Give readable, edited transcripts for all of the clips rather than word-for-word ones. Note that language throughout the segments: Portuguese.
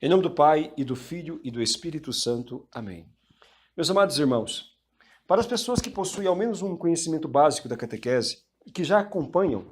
Em nome do Pai, e do Filho, e do Espírito Santo. Amém. Meus amados irmãos, para as pessoas que possuem ao menos um conhecimento básico da catequese e que já acompanham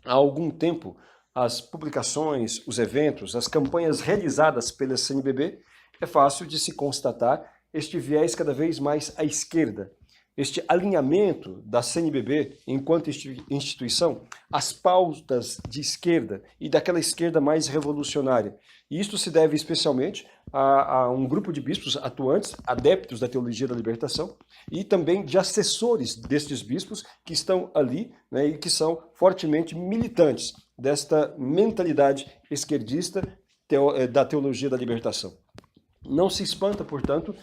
há algum tempo as publicações, os eventos, as campanhas realizadas pela CNBB, é fácil de se constatar este viés cada vez mais à esquerda, este alinhamento da CNBB enquanto instituição às pautas de esquerda e daquela esquerda mais revolucionária. E isto se deve especialmente a um grupo de bispos atuantes, adeptos da teologia da libertação, e também de assessores destes bispos que estão ali, né, e que são fortemente militantes desta mentalidade esquerdista da teologia da libertação. Não se espanta, portanto,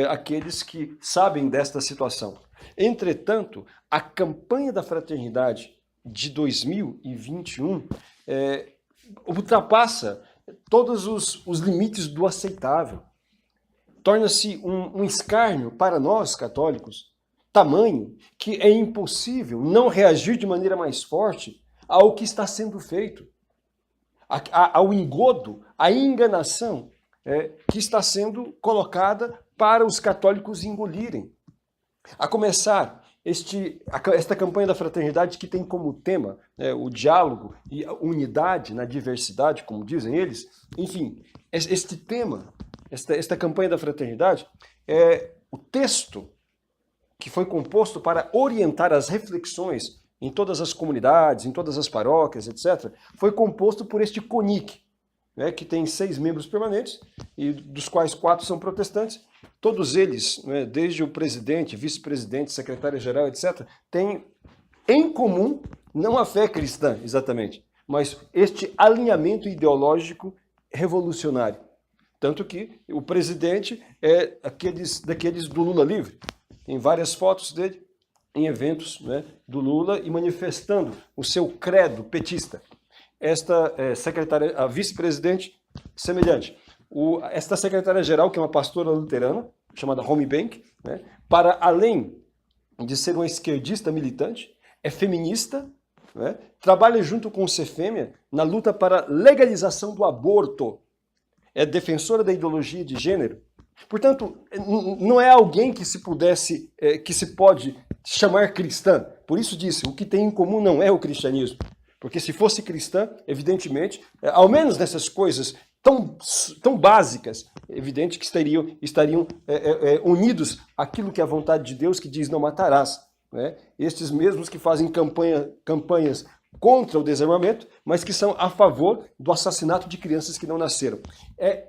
aqueles que sabem desta situação. Entretanto, a campanha da fraternidade de 2021 ultrapassa todos os limites do aceitável. Torna-se um escárnio para nós, católicos, tamanho que é impossível não reagir de maneira mais forte ao que está sendo feito, ao engodo, à enganação que está sendo colocada para os católicos engolirem. A começar, esta campanha da fraternidade que tem como tema o diálogo e a unidade na diversidade, como dizem eles. Enfim, este tema, esta campanha da fraternidade, o texto que foi composto para orientar as reflexões em todas as comunidades, em todas as paróquias, etc., foi composto por este CONIC, que tem 6 membros permanentes, e dos quais 4 são protestantes. Todos eles, desde o presidente, vice-presidente, secretário-geral, etc., têm em comum não a fé cristã, exatamente, mas este alinhamento ideológico revolucionário. Tanto que o presidente é daqueles do Lula livre. Tem várias fotos dele em eventos do Lula e manifestando o seu credo petista. Esta secretária, a vice-presidente, semelhante. Esta secretária-geral, que é uma pastora luterana, chamada Romy Bank, para além de ser uma esquerdista militante, é feminista, trabalha junto com o CEFEMEA na luta para legalização do aborto, é defensora da ideologia de gênero. Portanto, não é alguém que se pode chamar cristã. Por isso disse, o que tem em comum não é o cristianismo. Porque se fosse cristã, evidentemente, ao menos nessas coisas tão básicas, evidente que estariam unidos àquilo que é a vontade de Deus, que diz não matarás. Estes mesmos que fazem campanhas contra o desarmamento, mas que são a favor do assassinato de crianças que não nasceram.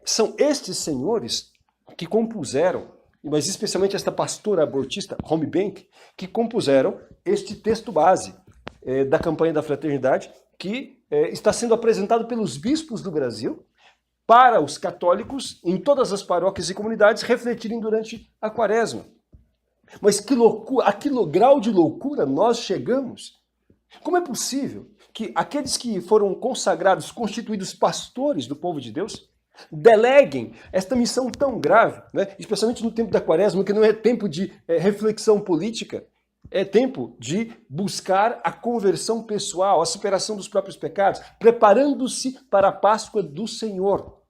São estes senhores que compuseram, mas especialmente esta pastora abortista, Romy Bank, que compuseram este texto base da campanha da fraternidade, que está sendo apresentado pelos bispos do Brasil para os católicos em todas as paróquias e comunidades refletirem durante a quaresma. Mas que loucura, a que grau de loucura nós chegamos? Como é possível que aqueles que foram consagrados, constituídos pastores do povo de Deus, deleguem esta missão tão grave, especialmente no tempo da quaresma, que não é tempo de reflexão política, é tempo de buscar a conversão pessoal, a superação dos próprios pecados, preparando-se para a Páscoa do Senhor.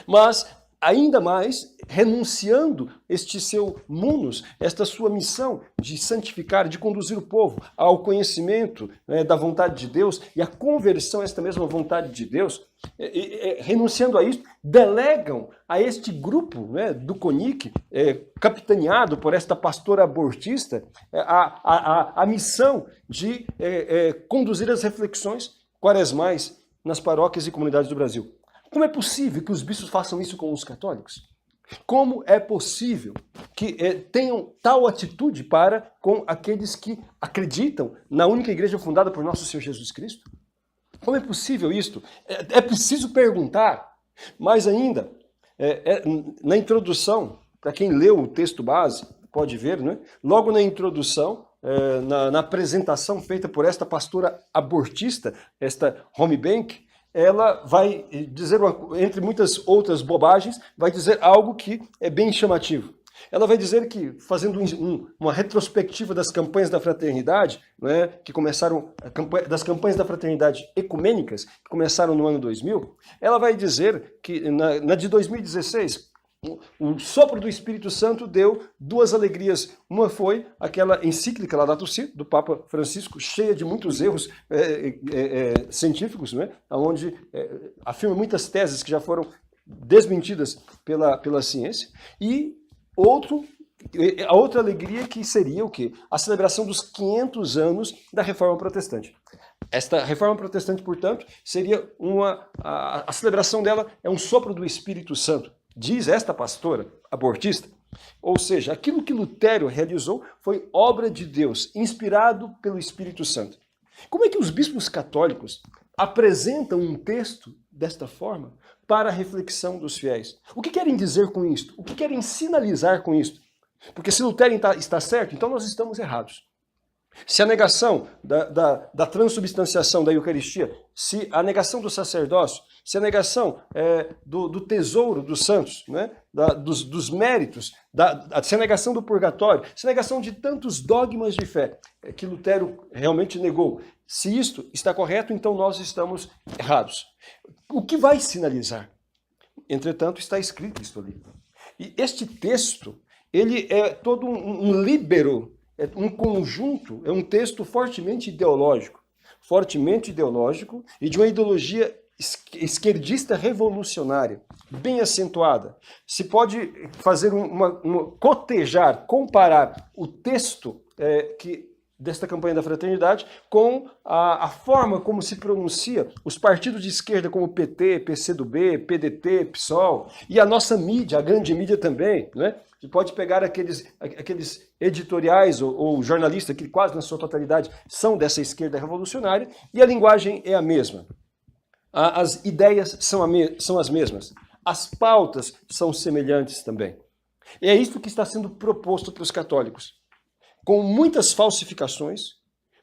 Mas, ainda mais, renunciando este seu munus, esta sua missão de santificar, de conduzir o povo ao conhecimento da vontade de Deus e à conversão a esta mesma vontade de Deus, renunciando a isso, delegam a este grupo do CONIC, capitaneado por esta pastora abortista, a missão de conduzir as reflexões quaresmais nas paróquias e comunidades do Brasil. Como é possível que os bispos façam isso com os católicos? Como é possível que tenham tal atitude para com aqueles que acreditam na única igreja fundada por nosso Senhor Jesus Cristo? Como é possível isto? É preciso perguntar. Mais ainda, na introdução, para quem leu o texto base, pode ver, logo na introdução, na apresentação feita por esta pastora abortista, esta Romy Bank, ela vai dizer, entre muitas outras bobagens, vai dizer algo que é bem chamativo. Ela vai dizer que, fazendo uma retrospectiva das campanhas da fraternidade, né, que começaram, das campanhas da fraternidade ecumênicas, que começaram no ano 2000, ela vai dizer que na de 2016, o sopro do Espírito Santo deu duas alegrias. Uma foi aquela encíclica Laudato Si, do Papa Francisco, cheia de muitos erros científicos, né, onde afirma muitas teses que já foram desmentidas pela ciência, e a outra alegria que seria o quê? A celebração dos 500 anos da Reforma Protestante. Esta Reforma Protestante, portanto, seria a celebração dela é um sopro do Espírito Santo, diz esta pastora abortista. Ou seja, aquilo que Lutero realizou foi obra de Deus, inspirado pelo Espírito Santo. Como é que os bispos católicos apresentam um texto desta forma para a reflexão dos fiéis? O que querem dizer com isto? O que querem sinalizar com isto? Porque se Lutero está certo, então nós estamos errados. Se a negação da transubstanciação da Eucaristia, se a negação do sacerdócio, se a negação do tesouro dos santos, né, dos méritos, se a negação do purgatório, se a negação de tantos dogmas de fé que Lutero realmente negou, se isto está correto, então nós estamos errados. O que vai sinalizar? Entretanto, está escrito isto ali. E este texto, ele é todo um líbero, é um conjunto, é um texto fortemente ideológico e de uma ideologia esquerdista revolucionária, bem acentuada. Se pode fazer cotejar, comparar o texto desta campanha da fraternidade com a forma como se pronuncia os partidos de esquerda como PT, PCdoB, PDT, PSOL, e a nossa mídia, a grande mídia também, né? Você pode pegar aqueles editoriais ou jornalistas que quase na sua totalidade são dessa esquerda revolucionária, e a linguagem é a mesma. As ideias são as mesmas. As pautas são semelhantes também. E é isso que está sendo proposto para os católicos. Com muitas falsificações,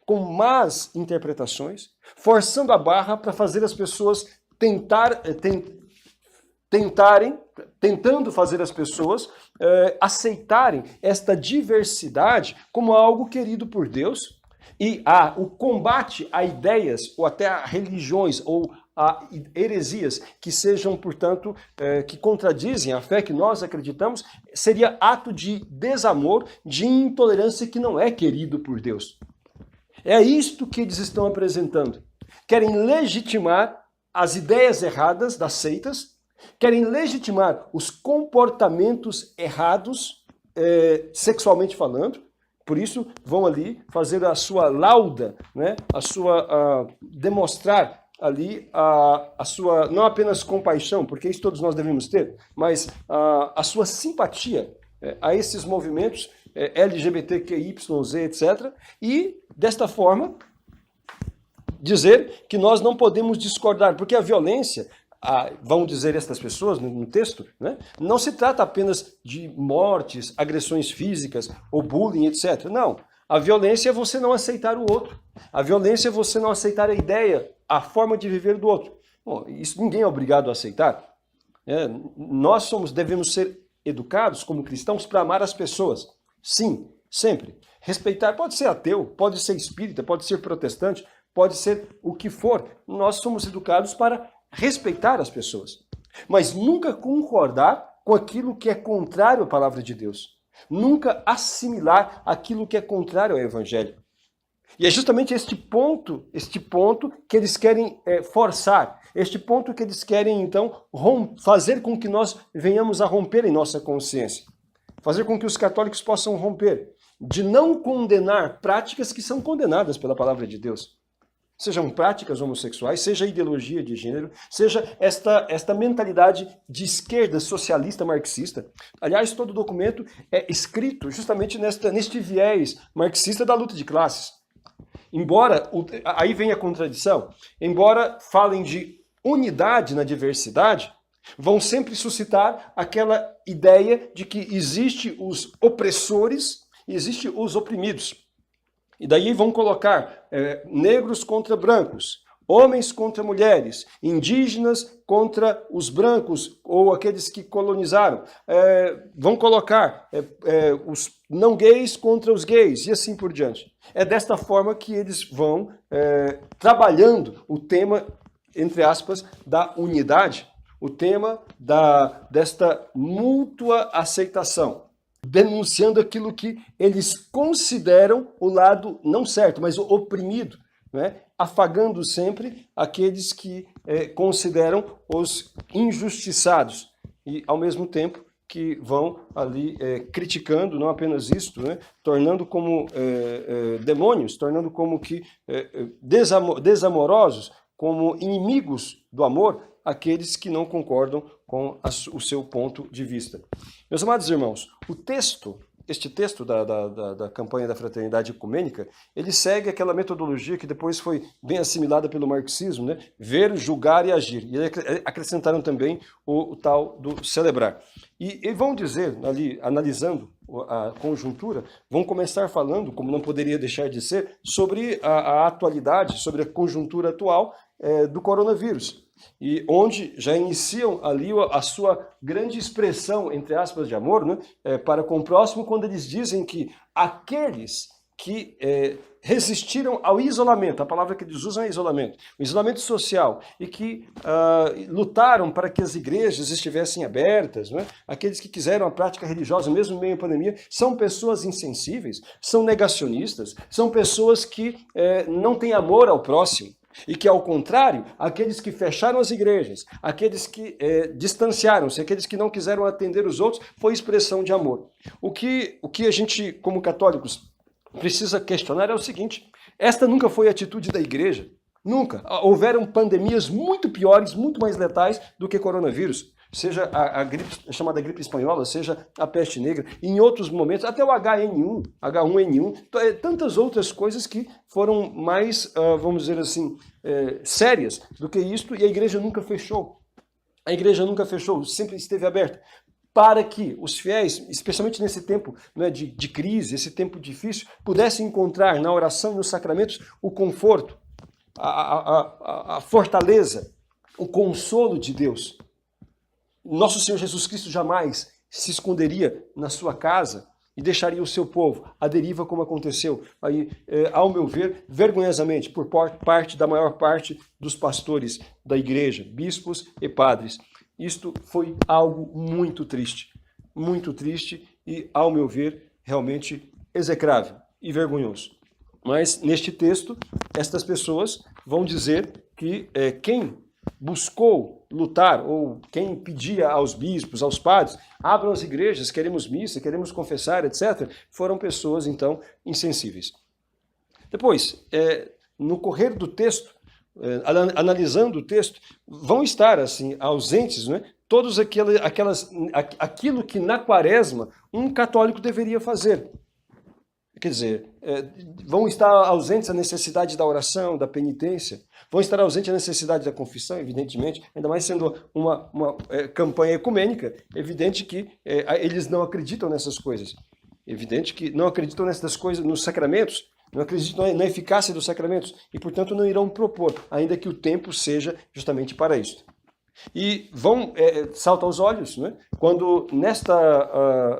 com más interpretações, forçando a barra para fazer as pessoas tentando fazer as pessoas aceitarem esta diversidade como algo querido por Deus, e o combate a ideias ou até a religiões ou a heresias que sejam, portanto, que contradizem a fé que nós acreditamos, seria ato de desamor, de intolerância que não é querido por Deus. É isto que eles estão apresentando. Querem legitimar as ideias erradas das seitas, querem legitimar os comportamentos errados, sexualmente falando. Por isso, vão ali fazer a sua lauda, né? Demonstrar ali a sua, não apenas compaixão, porque isso todos nós devemos ter, mas a sua simpatia a esses movimentos LGBTQIYZ, etc. E, desta forma, dizer que nós não podemos discordar, porque a violência, vão dizer estas pessoas no texto, né, não se trata apenas de mortes, agressões físicas ou bullying, etc. Não. A violência é você não aceitar o outro. A violência é você não aceitar a ideia, a forma de viver do outro. Bom, isso ninguém é obrigado a aceitar. Nós devemos ser educados como cristãos para amar as pessoas. Sim, sempre. Respeitar, pode ser ateu, pode ser espírita, pode ser protestante, pode ser o que for. Nós somos educados para respeitar as pessoas. Mas nunca concordar com aquilo que é contrário à palavra de Deus. Nunca assimilar aquilo que é contrário ao Evangelho. E é justamente este ponto que eles querem forçar, este ponto que eles querem, então, fazer com que nós venhamos a romper em nossa consciência. Fazer com que os católicos possam romper, de não condenar práticas que são condenadas pela palavra de Deus. Sejam práticas homossexuais, seja ideologia de gênero, seja esta mentalidade de esquerda socialista marxista. Aliás, todo o documento é escrito justamente neste viés marxista da luta de classes. Embora, aí vem a contradição, embora falem de unidade na diversidade, vão sempre suscitar aquela ideia de que existe os opressores e existe os oprimidos. E daí vão colocar negros contra brancos, homens contra mulheres, indígenas contra os brancos ou aqueles que colonizaram. Vão colocar os não gays contra os gays e assim por diante. É desta forma que eles vão trabalhando o tema, entre aspas, da unidade, o tema desta mútua aceitação, denunciando aquilo que eles consideram o lado não certo, mas o oprimido, né? Afagando sempre aqueles que consideram os injustiçados e, ao mesmo tempo, que vão ali criticando, não apenas isto, né? Tornando como demônios, tornando como que desamorosos, como inimigos do amor, aqueles que não concordam com o seu ponto de vista. Meus amados irmãos, este texto da campanha da fraternidade ecumênica, ele segue aquela metodologia que depois foi bem assimilada pelo marxismo, né? Ver, julgar e agir. E acrescentaram também o tal do celebrar. E vão dizer, ali, analisando a conjuntura, vão começar falando, como não poderia deixar de ser, sobre a atualidade, sobre a conjuntura atual do coronavírus. E onde já iniciam ali a sua grande expressão, entre aspas, de amor, né, para com o próximo, quando eles dizem que aqueles que resistiram ao isolamento, a palavra que eles usam é isolamento, o isolamento social, e que lutaram para que as igrejas estivessem abertas, né, aqueles que quiseram a prática religiosa, mesmo em meio à pandemia, são pessoas insensíveis, são negacionistas, são pessoas que não têm amor ao próximo. E que, ao contrário, aqueles que fecharam as igrejas, aqueles que distanciaram-se, aqueles que não quiseram atender os outros, foi expressão de amor. O que a gente, como católicos, precisa questionar é o seguinte: esta nunca foi a atitude da igreja. Nunca. Houveram pandemias muito piores, muito mais letais do que coronavírus. Seja a gripe, chamada gripe espanhola, seja a peste negra, e em outros momentos, até o H1N1, tantas outras coisas que foram mais, vamos dizer assim, sérias do que isto, e a igreja nunca fechou. A igreja nunca fechou, sempre esteve aberta, para que os fiéis, especialmente nesse tempo, né, de crise, esse tempo difícil, pudessem encontrar na oração e nos sacramentos o conforto, a fortaleza, o consolo de Deus. Nosso Senhor Jesus Cristo jamais se esconderia na sua casa e deixaria o seu povo à deriva, como aconteceu, aí, ao meu ver, vergonhosamente, por parte da maior parte dos pastores da igreja, bispos e padres. Isto foi algo muito triste e, ao meu ver, realmente execrável e vergonhoso. Mas, neste texto, estas pessoas vão dizer que quem buscou lutar, ou quem pedia aos bispos, aos padres, abram as igrejas, queremos missa, queremos confessar, etc., foram pessoas, então, insensíveis. Depois, no correr do texto, analisando o texto, vão estar, assim, ausentes, né, todos aquilo que na quaresma um católico deveria fazer. Quer dizer, vão estar ausentes a necessidade da oração, da penitência, vão estar ausentes a necessidade da confissão, evidentemente, ainda mais sendo uma campanha ecumênica, evidente que eles não acreditam nessas coisas. Evidente que não acreditam nessas coisas, nos sacramentos, não acreditam na eficácia dos sacramentos e, portanto, não irão propor, ainda que o tempo seja justamente para isso. E vão saltar aos olhos, né, quando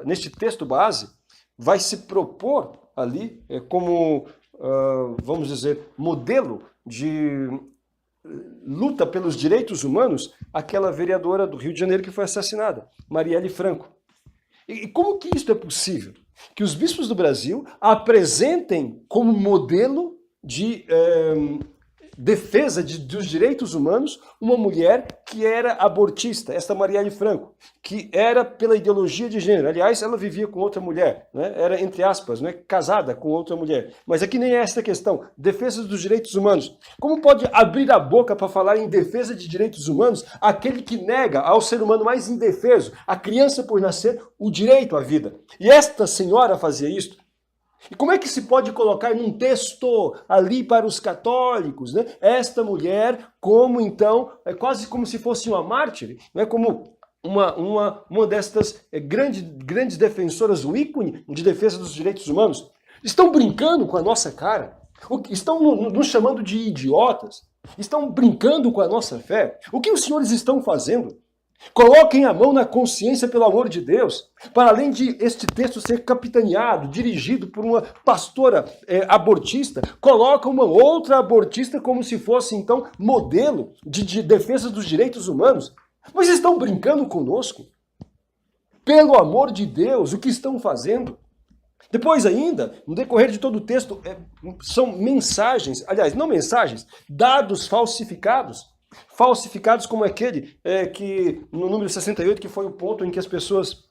neste texto base vai se propor ali como, vamos dizer, modelo de luta pelos direitos humanos, aquela vereadora do Rio de Janeiro que foi assassinada, Marielle Franco. E como que isso é possível? Que os bispos do Brasil apresentem como modelo de defesa dos direitos humanos uma mulher que era abortista, esta Marielle Franco, que era pela ideologia de gênero. Aliás, ela vivia com outra mulher, né? Era, entre aspas, né, casada com outra mulher. Mas aqui nem é essa a questão. Defesa dos direitos humanos. Como pode abrir a boca para falar em defesa de direitos humanos aquele que nega ao ser humano mais indefeso, a criança por nascer, o direito à vida? E esta senhora fazia isso. E como é que se pode colocar num texto ali para os católicos, né? Esta mulher como, então, quase como se fosse uma mártir, né? Como uma destas grandes defensoras, o ícone de defesa dos direitos humanos? Estão brincando com a nossa cara? Estão nos chamando de idiotas? Estão brincando com a nossa fé? O que os senhores estão fazendo? Coloquem a mão na consciência, pelo amor de Deus, para além de este texto ser capitaneado, dirigido por uma pastora abortista, coloca uma outra abortista como se fosse, então, modelo de defesa dos direitos humanos. Mas estão brincando conosco? Pelo amor de Deus, o que estão fazendo? Depois ainda, no decorrer de todo o texto, são mensagens, aliás, não mensagens, dados falsificados. Falsificados como aquele que, no número 68, que foi o ponto em que as pessoas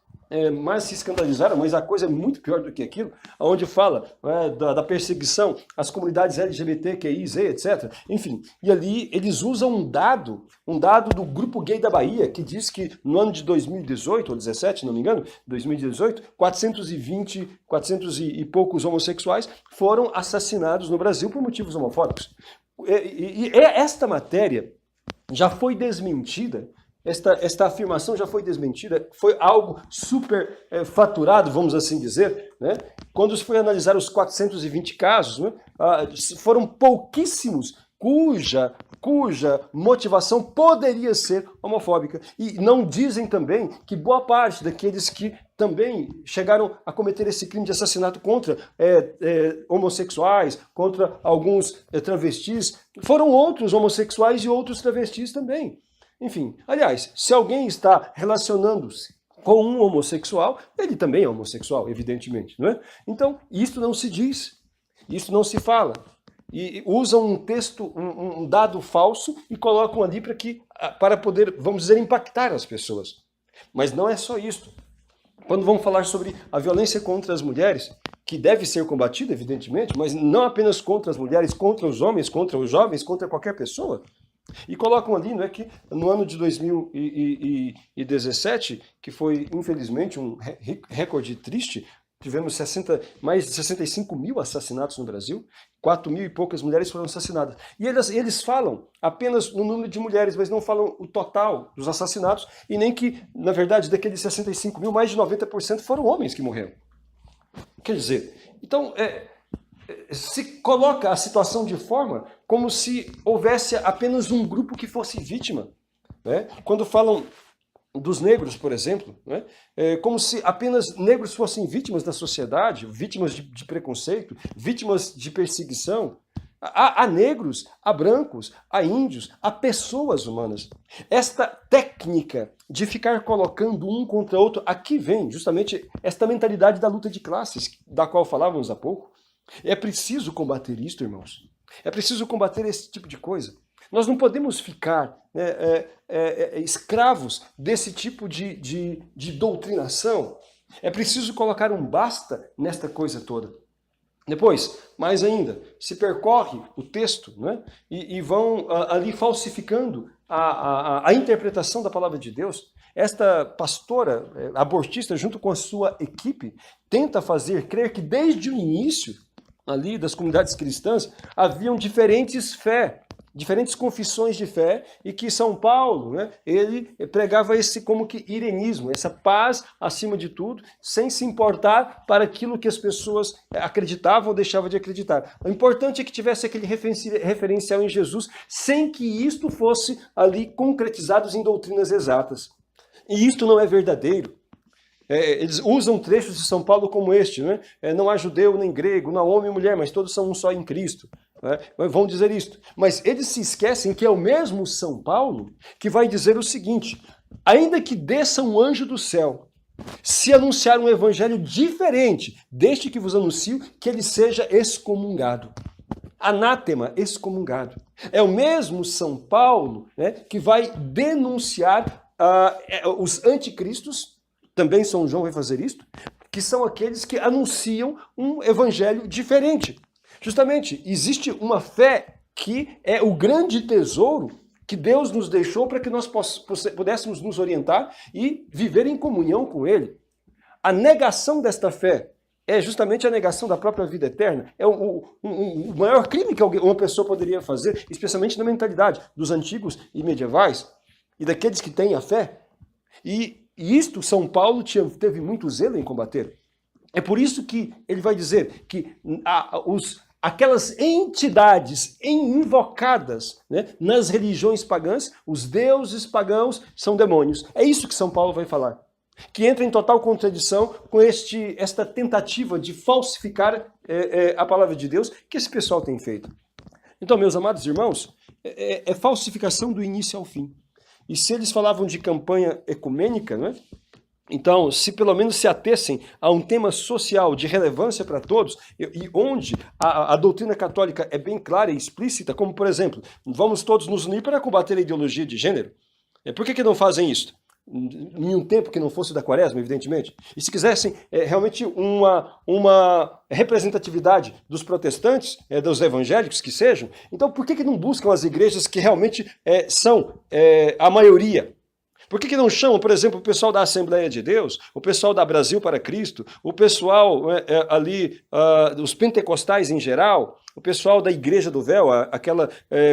mais se escandalizaram, mas a coisa é muito pior do que aquilo, onde fala da perseguição às comunidades LGBTQI, Z, etc. Enfim, e ali eles usam um dado do Grupo Gay da Bahia, que diz que no ano de 2018, ou 17, não me engano, 2018, 400 e poucos homossexuais foram assassinados no Brasil por motivos homofóbicos. E esta matéria já foi desmentida, esta afirmação já foi desmentida, foi algo super faturado, vamos assim dizer, né? Quando se foi analisar os 420 casos, né, foram pouquíssimos cuja motivação poderia ser homofóbica. E não dizem também que boa parte daqueles que também chegaram a cometer esse crime de assassinato contra homossexuais, contra alguns travestis, foram outros homossexuais e outros travestis também. Enfim, aliás, se alguém está relacionando-se com um homossexual, ele também é homossexual, evidentemente, não é? Então, isso não se diz, isso não se fala. E usam um texto, um dado falso e colocam ali para poder, vamos dizer, impactar as pessoas. Mas não é só isso. Quando vamos falar sobre a violência contra as mulheres, que deve ser combatida, evidentemente, mas não apenas contra as mulheres, contra os homens, contra os jovens, contra qualquer pessoa. E colocam ali, né, que no ano de 2017, que foi infelizmente um recorde triste, tivemos mais de 65 mil assassinatos no Brasil, 4 mil e poucas mulheres foram assassinadas. E eles falam apenas no número de mulheres, mas não falam o total dos assassinatos, e nem que, na verdade, daqueles 65 mil, mais de 90% foram homens que morreram. Quer dizer, então, se coloca a situação de forma como se houvesse apenas um grupo que fosse vítima, né? Quando falam dos negros, por exemplo, né? Como se apenas negros fossem vítimas da sociedade, vítimas de preconceito, vítimas de perseguição. Há negros, há brancos, há índios, há pessoas humanas. Esta técnica de ficar colocando um contra outro, aqui vem justamente esta mentalidade da luta de classes, da qual falávamos há pouco. É preciso combater isso, irmãos. É preciso combater esse tipo de coisa. Nós não podemos ficar escravos desse tipo de doutrinação. É preciso colocar um basta nesta coisa toda. Depois, mais ainda, se percorre o texto, né, e vão ali falsificando a interpretação da palavra de Deus. Esta pastora abortista, junto com a sua equipe, tenta fazer crer que desde o início ali das comunidades cristãs haviam diferentes confissões de fé, e que São Paulo, né, ele pregava esse como que irenismo, essa paz acima de tudo, sem se importar para aquilo que as pessoas acreditavam ou deixavam de acreditar. O importante é que tivesse aquele referencial em Jesus, sem que isto fosse ali concretizado em doutrinas exatas. E isto não é verdadeiro. Eles usam trechos de São Paulo como este, né? Não há judeu nem grego, não há homem e mulher, mas todos são um só em Cristo. Vão dizer isto. Mas eles se esquecem que é o mesmo São Paulo que vai dizer o seguinte: ainda que desça um anjo do céu, se anunciar um evangelho diferente deste que vos anuncio, que ele seja excomungado. Anátema, excomungado. É o mesmo São Paulo, né, que vai denunciar os anticristos. Também São João vai fazer isto, que são aqueles que anunciam um evangelho diferente. Justamente, existe uma fé que é o grande tesouro que Deus nos deixou para que nós pudéssemos nos orientar e viver em comunhão com Ele. A negação desta fé é justamente a negação da própria vida eterna. É o maior crime que uma pessoa poderia fazer, especialmente na mentalidade dos antigos e medievais e daqueles que têm a fé. E isto São Paulo teve muito zelo em combater. É por isso que ele vai dizer que aquelas entidades invocadas, né, nas religiões pagãs, os deuses pagãos são demônios. É isso que São Paulo vai falar. Que entra em total contradição com esta tentativa de falsificar a palavra de Deus que esse pessoal tem feito. Então, meus amados irmãos, é falsificação do início ao fim. E se eles falavam de campanha ecumênica, né? Então, se pelo menos se atessem a um tema social de relevância para todos, e onde a doutrina católica é bem clara e explícita, como por exemplo, vamos todos nos unir para combater a ideologia de gênero. Por que não fazem isso? Em um tempo que não fosse da Quaresma, evidentemente. E se quisessem realmente uma representatividade dos protestantes, dos evangélicos que sejam, então por que não buscam as igrejas que realmente são a maioria? Por que não chamam, por exemplo, o pessoal da Assembleia de Deus, o pessoal da Brasil para Cristo, o pessoal ali, os pentecostais em geral, o pessoal da Igreja do Véu, aquela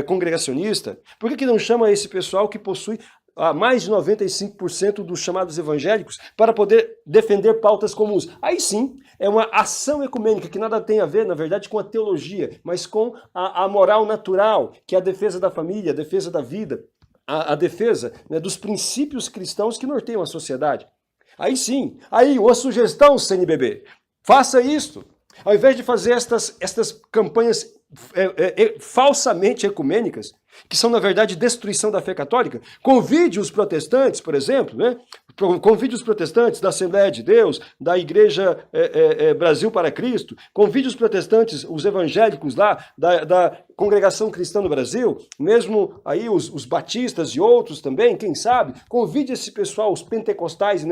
congregacionista? Por que não chama esse pessoal que possui mais de 95% dos chamados evangélicos para poder defender pautas comuns? Aí sim, é uma ação ecumênica que nada tem a ver, na verdade, com a teologia, mas com a moral natural, que é a defesa da família, a defesa da vida, a defesa, né, dos princípios cristãos que norteiam a sociedade. Aí sim, aí uma sugestão, CNBB, faça isto. Ao invés de fazer estas campanhas falsamente ecumênicas, que são, na verdade, destruição da fé católica, convide os protestantes, por exemplo, né? Convide os protestantes da Assembleia de Deus, da Igreja Brasil para Cristo, convide os protestantes, os evangélicos lá, da Congregação Cristã no Brasil, mesmo aí os batistas e outros também, quem sabe, convide esse pessoal, os pentecostais e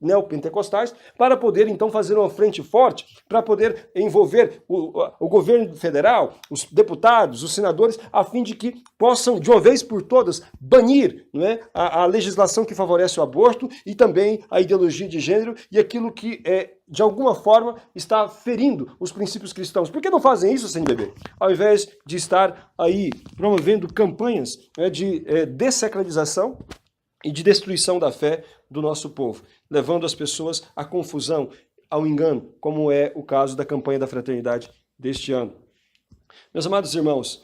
neopentecostais, para poder então fazer uma frente forte, para poder envolver o governo federal, os deputados, os senadores, a fim de que possam, de uma vez por todas, banir, não é, a legislação que favorece o aborto e também a ideologia de gênero e aquilo que, de alguma forma, está ferindo os princípios cristãos. Por que não fazem isso, CNBB? Ao invés de estar aí promovendo campanhas de dessacralização e de destruição da fé do nosso povo, levando as pessoas à confusão, ao engano, como é o caso da campanha da fraternidade deste ano. Meus amados irmãos,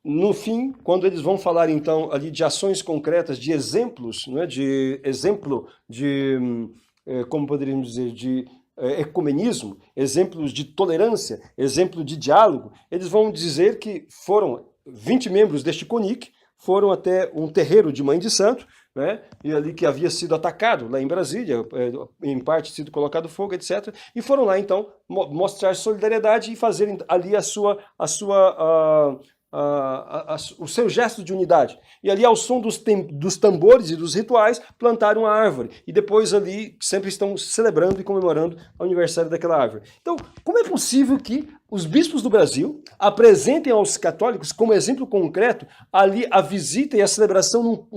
no fim, quando eles vão falar então ali de ações concretas, de exemplos, né, como poderíamos dizer, de ecumenismo, exemplos de tolerância, exemplo de diálogo, eles vão dizer que foram 20 membros deste CONIC, foram até um terreiro de Mãe de Santo, né, e ali que havia sido atacado lá em Brasília, em parte sido colocado fogo, etc. E foram lá então mostrar solidariedade e fazer ali o seu gesto de unidade. E ali, ao som dos tambores e dos rituais, plantaram uma árvore. E depois ali sempre estão celebrando e comemorando o aniversário daquela árvore. Então, como é possível que os bispos do Brasil apresentem aos católicos como exemplo concreto ali a visita e a celebração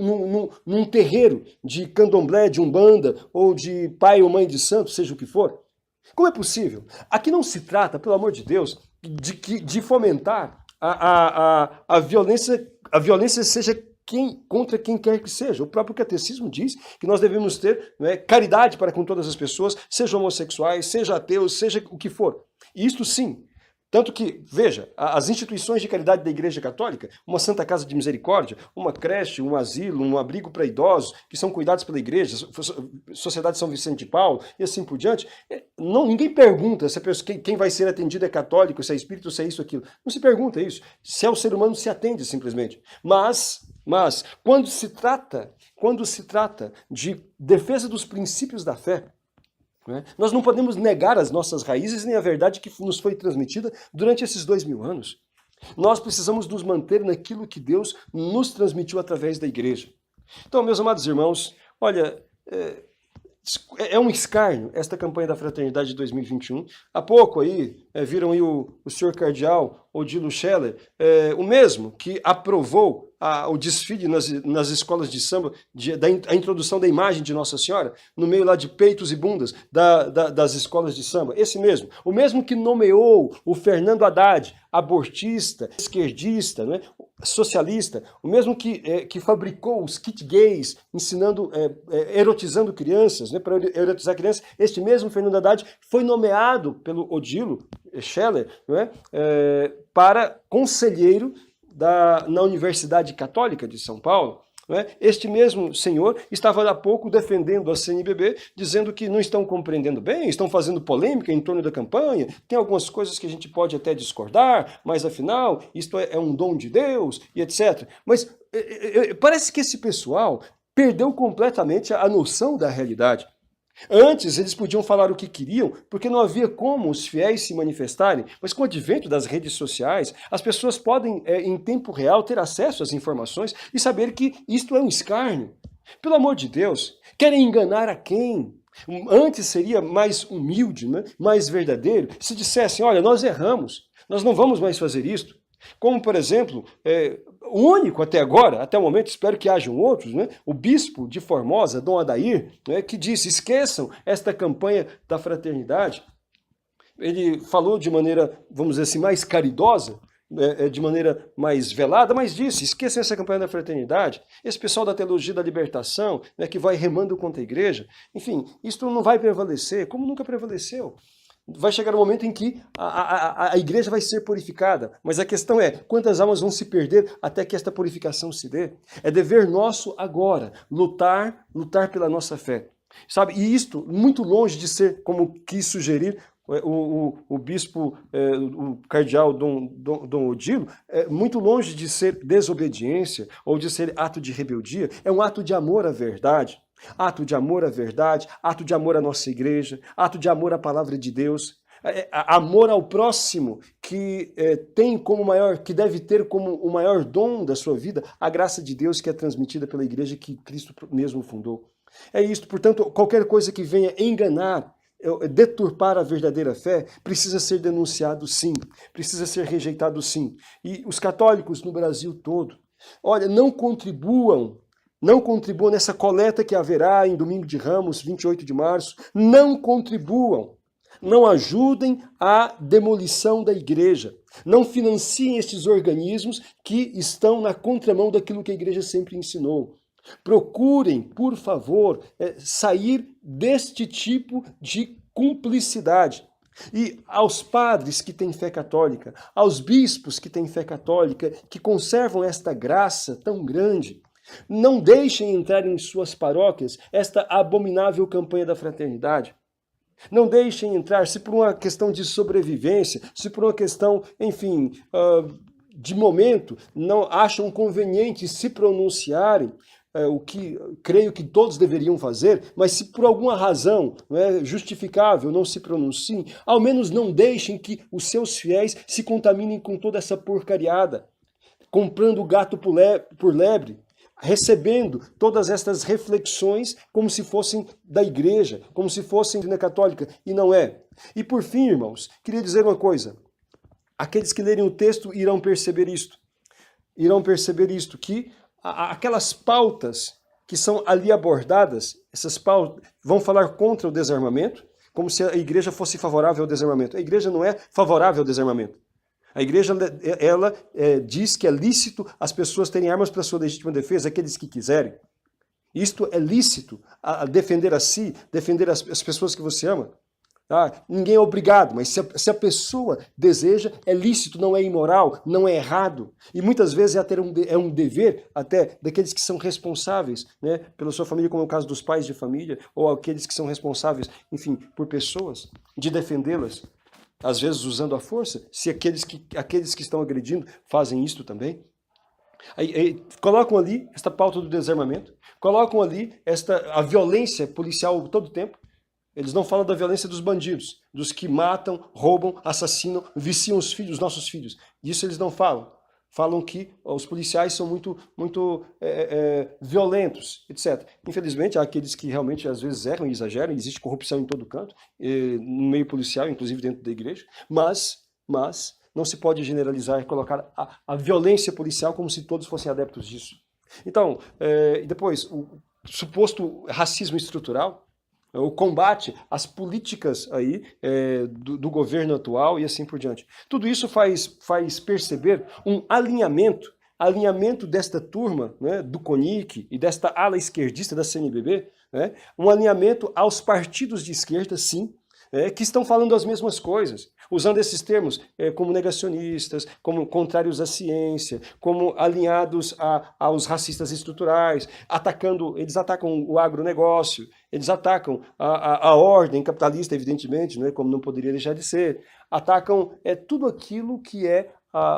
num terreiro de candomblé, de umbanda, ou de pai ou mãe de santo, seja o que for? Como é possível? Aqui não se trata, pelo amor de Deus, de fomentar a violência seja contra quem quer que seja. O próprio catecismo diz que nós devemos ter, né, caridade para com todas as pessoas, sejam homossexuais, seja ateus, seja o que for. E isto sim. Tanto que, veja, as instituições de caridade da Igreja Católica, uma Santa Casa de Misericórdia, uma creche, um asilo, um abrigo para idosos, que são cuidados pela Igreja, Sociedade São Vicente de Paulo, e assim por diante, ninguém pergunta se quem vai ser atendido é católico, se é espírito, se é isso, aquilo. Não se pergunta isso. Se é o ser humano, se atende simplesmente. Mas quando se trata de defesa dos princípios da fé, nós não podemos negar as nossas raízes nem a verdade que nos foi transmitida durante esses 2000 anos. Nós precisamos nos manter naquilo que Deus nos transmitiu através da igreja. Então, meus amados irmãos, olha, é um escárnio esta campanha da Fraternidade de 2021. Há pouco aí, viram aí o senhor cardeal Odilo Scheller, o mesmo que aprovou o desfile nas escolas de samba, a introdução da imagem de Nossa Senhora, no meio lá de peitos e bundas das escolas de samba. Esse mesmo. O mesmo que nomeou o Fernando Haddad, abortista, esquerdista, né, socialista. O mesmo que fabricou os kit gays, ensinando, erotizando crianças, né, para erotizar crianças. Este mesmo Fernando Haddad foi nomeado pelo Odilo, Scheller, não é? Para conselheiro na Universidade Católica de São Paulo. Este mesmo senhor estava há pouco defendendo a CNBB, dizendo que não estão compreendendo bem, estão fazendo polêmica em torno da campanha, tem algumas coisas que a gente pode até discordar, mas afinal, isto é um dom de Deus e etc. Mas parece que esse pessoal perdeu completamente a noção da realidade. Antes, eles podiam falar o que queriam, porque não havia como os fiéis se manifestarem, mas com o advento das redes sociais, as pessoas podem, em tempo real, ter acesso às informações e saber que isto é um escárnio. Pelo amor de Deus, querem enganar a quem? Antes seria mais humilde, né? Mais verdadeiro, se dissessem, olha, nós erramos, nós não vamos mais fazer isto. Como, por exemplo, o único até agora, até o momento, espero que hajam outros, né? O bispo de Formosa, Dom Adair, né? Que disse, esqueçam esta campanha da fraternidade. Ele falou de maneira, vamos dizer assim, mais caridosa, de maneira mais velada, mas disse, esqueçam essa campanha da fraternidade, esse pessoal da teologia da libertação, né, que vai remando contra a igreja, enfim, isso não vai prevalecer, como nunca prevaleceu. Vai chegar um momento em que a igreja vai ser purificada. Mas a questão é, quantas almas vão se perder até que esta purificação se dê? É dever nosso agora, lutar pela nossa fé. Sabe? E isto, muito longe de ser, como quis sugerir o bispo, o cardeal Dom Odilo, muito longe de ser desobediência ou de ser ato de rebeldia, é um ato de amor à verdade. Ato de amor à verdade, ato de amor à nossa igreja, ato de amor à palavra de Deus, amor ao próximo que tem como maior, que deve ter como o maior dom da sua vida a graça de Deus que é transmitida pela igreja que Cristo mesmo fundou. É isto, portanto, qualquer coisa que venha enganar, deturpar a verdadeira fé, precisa ser denunciado sim, precisa ser rejeitado sim. E os católicos no Brasil todo, olha, não contribuam nessa coleta que haverá em Domingo de Ramos, 28 de março. Não contribuam. Não ajudem à demolição da igreja. Não financiem estes organismos que estão na contramão daquilo que a igreja sempre ensinou. Procurem, por favor, sair deste tipo de cumplicidade. E aos padres que têm fé católica, aos bispos que têm fé católica, que conservam esta graça tão grande, não deixem entrar em suas paróquias esta abominável campanha da fraternidade. Não deixem entrar, se por uma questão de sobrevivência, se por uma questão, enfim, de momento, não acham conveniente se pronunciarem, o que creio que todos deveriam fazer, mas se por alguma razão não é justificável não se pronunciem, ao menos não deixem que os seus fiéis se contaminem com toda essa porcariada, comprando gato por lebre, recebendo todas estas reflexões como se fossem da igreja, como se fossem da católica, e não é. E por fim, irmãos, queria dizer uma coisa. Aqueles que lerem o texto irão perceber isto. Irão perceber isto, que aquelas pautas que são ali abordadas, essas pautas vão falar contra o desarmamento, como se a igreja fosse favorável ao desarmamento. A igreja não é favorável ao desarmamento. A igreja, ela diz que é lícito as pessoas terem armas para sua legítima defesa, aqueles que quiserem. Isto é lícito, a defender a si, defender as pessoas que você ama. Tá? Ninguém é obrigado, mas se a pessoa deseja, é lícito, não é imoral, não é errado. E muitas vezes é um dever até daqueles que são responsáveis, né, pela sua família, como é o caso dos pais de família, ou aqueles que são responsáveis, enfim, por pessoas, de defendê-las. Às vezes usando a força, se aqueles que estão agredindo fazem isto também. Aí, colocam ali esta pauta do desarmamento, colocam ali a violência policial todo o tempo. Eles não falam da violência dos bandidos, dos que matam, roubam, assassinam, viciam os filhos, os nossos filhos. Disso eles não falam. Falam que os policiais são muito violentos, etc. Infelizmente, há aqueles que realmente às vezes erram e exageram, existe corrupção em todo canto, no meio policial, inclusive dentro da igreja, mas não se pode generalizar e colocar a violência policial como se todos fossem adeptos disso. Então, depois, o suposto racismo estrutural, o combate às políticas aí do governo atual e assim por diante. Tudo isso faz perceber um alinhamento desta turma, né, do CONIC e desta ala esquerdista da CNBB, né, um alinhamento aos partidos de esquerda, sim, que estão falando as mesmas coisas, usando esses termos como negacionistas, como contrários à ciência, como alinhados aos racistas estruturais, eles atacam o agronegócio, eles atacam a ordem capitalista, evidentemente, como não poderia deixar de ser, atacam tudo aquilo que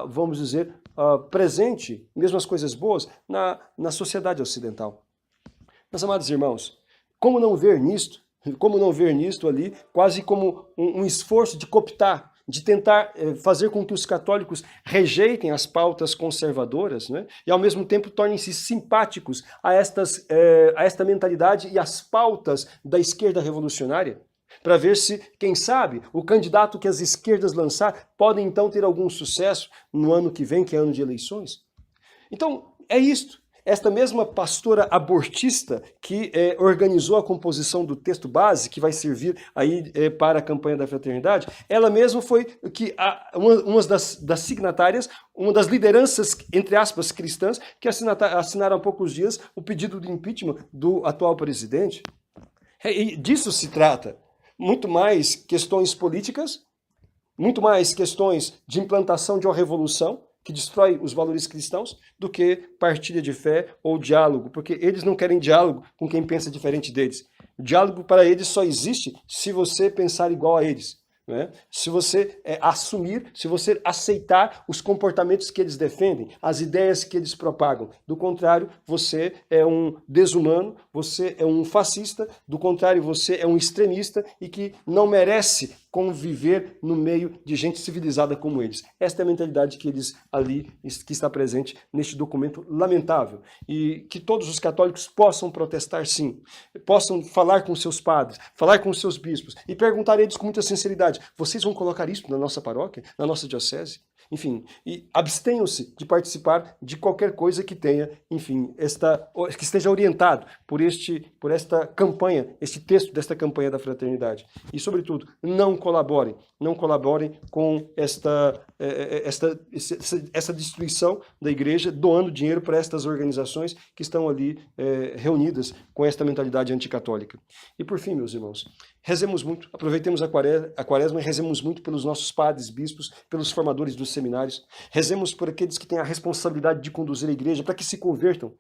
vamos dizer, presente, mesmo as coisas boas, na sociedade ocidental. Meus amados irmãos, como não ver nisto ali quase como um esforço de cooptar, de tentar fazer com que os católicos rejeitem as pautas conservadoras, e ao mesmo tempo tornem-se simpáticos a esta mentalidade e às pautas da esquerda revolucionária, para ver se, quem sabe, o candidato que as esquerdas lançar pode então ter algum sucesso no ano que vem, que é ano de eleições. Então, é isto. Esta mesma pastora abortista que organizou a composição do texto base, que vai servir aí para a campanha da fraternidade, ela mesma foi uma das signatárias, uma das lideranças, entre aspas, cristãs, que assinaram há poucos dias o pedido de impeachment do atual presidente. E disso se trata. Muito mais questões políticas, muito mais questões de implantação de uma revolução, que destrói os valores cristãos, do que partilha de fé ou diálogo, porque eles não querem diálogo com quem pensa diferente deles. O diálogo para eles só existe se você pensar igual a eles. Se você assumir, se você aceitar os comportamentos que eles defendem, as ideias que eles propagam. Do contrário, você é um desumano, você é um fascista, do contrário, você é um extremista e que não merece conviver no meio de gente civilizada como eles. Esta é a mentalidade que que está presente neste documento lamentável. E que todos os católicos possam protestar sim, possam falar com seus padres, falar com seus bispos e perguntar a eles com muita sinceridade: vocês vão colocar isso na nossa paróquia, na nossa diocese? Enfim, e abstenham-se de participar de qualquer coisa que tenha, enfim, que esteja orientado por esta campanha, este texto desta campanha da fraternidade. E, sobretudo, não colaborem com essa destruição da igreja, doando dinheiro para estas organizações que estão ali reunidas com esta mentalidade anticatólica. E, por fim, meus irmãos, rezemos muito, aproveitemos a quaresma e rezemos muito pelos nossos padres, bispos, pelos formadores dos seminários. Rezemos por aqueles que têm a responsabilidade de conduzir a igreja, para que se convertam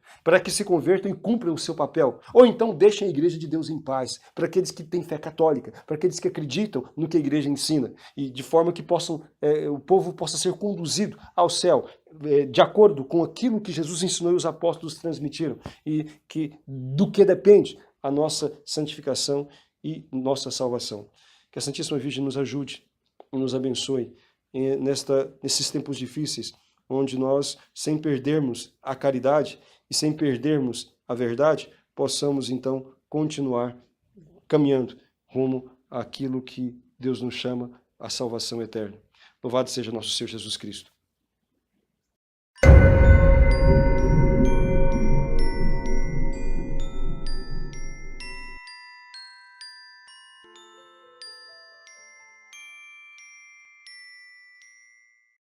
e cumpram o seu papel. Ou então deixem a igreja de Deus em paz, para aqueles que têm fé católica, para aqueles que acreditam no que a igreja ensina, e de forma que o povo possa ser conduzido ao céu, de acordo com aquilo que Jesus ensinou e os apóstolos transmitiram, e do que depende a nossa santificação e nossa salvação. Que a Santíssima Virgem nos ajude e nos abençoe nesses tempos difíceis, onde nós, sem perdermos a caridade e sem perdermos a verdade, possamos então continuar caminhando rumo àquilo que Deus nos chama, a salvação eterna. Louvado seja nosso Senhor Jesus Cristo.